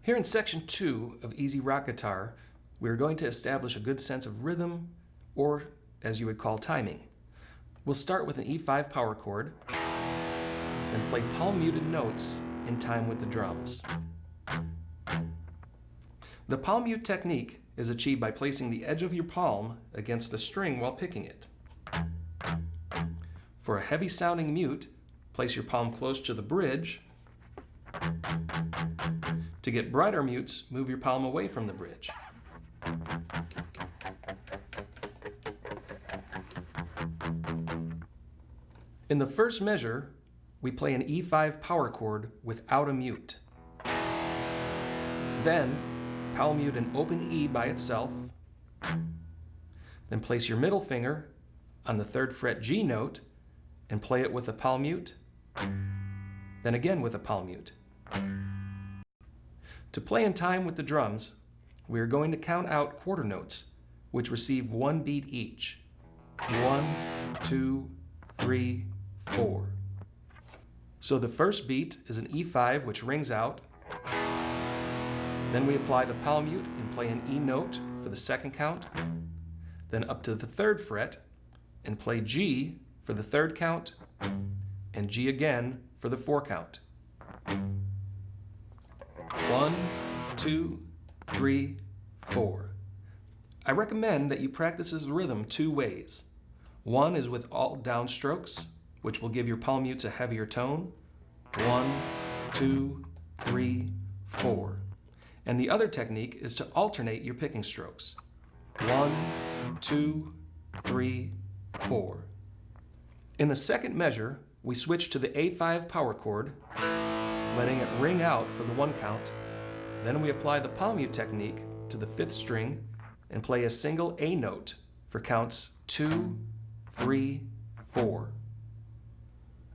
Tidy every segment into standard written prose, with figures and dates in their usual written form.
Here in section 2 of Easy Rock Guitar, we are going to establish a good sense of rhythm, or as you would call timing. We'll start with an E5 power chord, then play palm muted notes in time with the drums. The palm mute technique is achieved by placing the edge of your palm against the string while picking it. For a heavy sounding mute, place your palm close to the bridge. To get brighter mutes, move your palm away from the bridge. In the first measure, we play an E5 power chord without a mute. Then, palm mute an open E by itself. Then place your middle finger on the 3rd fret G note and play it with a palm mute. Then again with a palm mute. To play in time with the drums, we are going to count out quarter notes, which receive 1 beat each. 1, 2, 3, 4. So the first beat is an E5, which rings out. Then we apply the palm mute and play an E note for the second count. Then up to the 3rd fret and play G for the 3rd count, and G again for the 4 count. 1, 2, 3, 4. I recommend that you practice this rhythm 2 ways. One is with all downstrokes, which will give your palm mutes a heavier tone. 1, 2, 3, 4. And the other technique is to alternate your picking strokes. 1, 2, 3, 4. In the second measure, we switch to the A5 power chord, letting it ring out for the 1 count. Then we apply the palm mute technique to the 5th string and play a single A note for counts 2, 3, 4.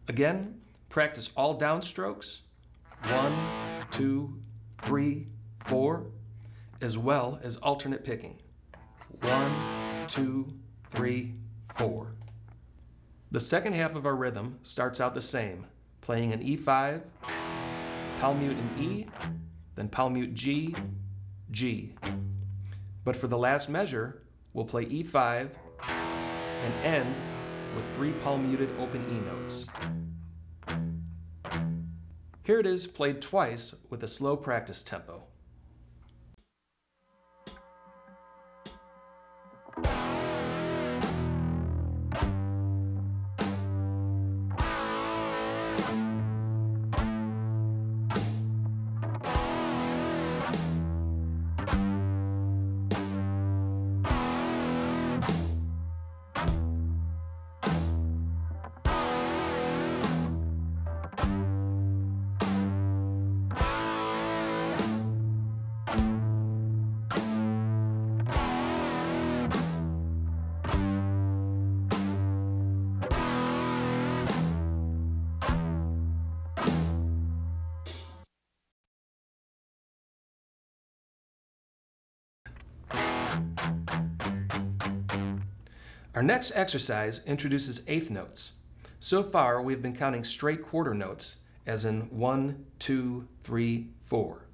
Again, practice all downstrokes, 1, 2, 3, 4, as well as alternate picking. 1, 2, 3, 4. The second half of our rhythm starts out the same, playing an E5, palm mute an E, then palm mute G, G. But for the last measure, we'll play E5 and end with 3 palm muted open E notes. Here it is played twice with a slow practice tempo. Our next exercise introduces 8th notes. So far, we've been counting straight quarter notes, as in 1, 2, 3, 4.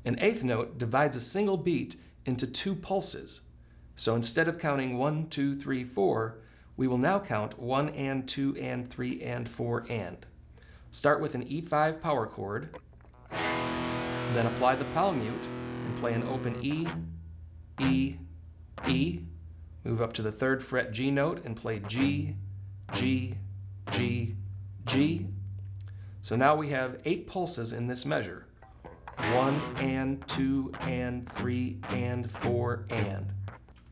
An 8th note divides a single beat into 2 pulses. So instead of counting 1, 2, 3, 4, we will now count 1 and 2 and 3 and 4 and. Start with an E5 power chord, then apply the palm mute and play an open E, E, E. Move up to the 3rd fret G note and play G, G, G, G. So now we have 8 pulses in this measure. 1 and 2 and 3 and 4 and.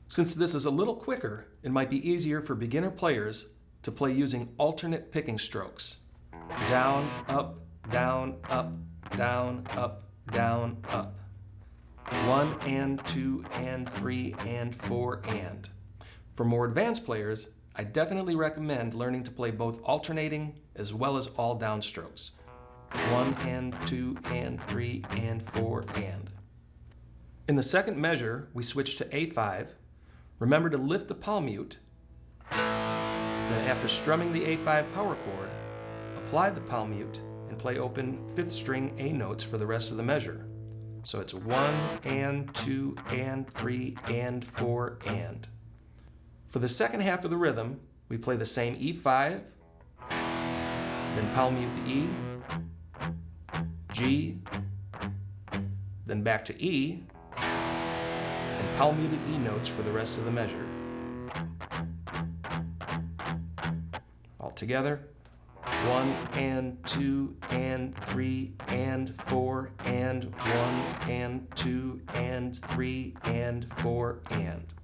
Since this is a little quicker, it might be easier for beginner players to play using alternate picking strokes. Down, up, down, up, down, up, down, up. 1 and 2 and 3 and 4 and. For more advanced players, I definitely recommend learning to play both alternating as well as all downstrokes. 1 and 2 and 3 and 4 and. In the second measure, we switch to A5. Remember to lift the palm mute. Then after strumming the A5 power chord, apply the palm mute and play open 5th string A notes for the rest of the measure. So it's 1 and 2 and 3 and 4 and. For the second half of the rhythm, we play the same E5, then palm mute the E, G, then back to E, and palm muted E notes for the rest of the measure. All together, 1 and 2 and 3 and 4 and 1 and 2 and 3 and 4 and.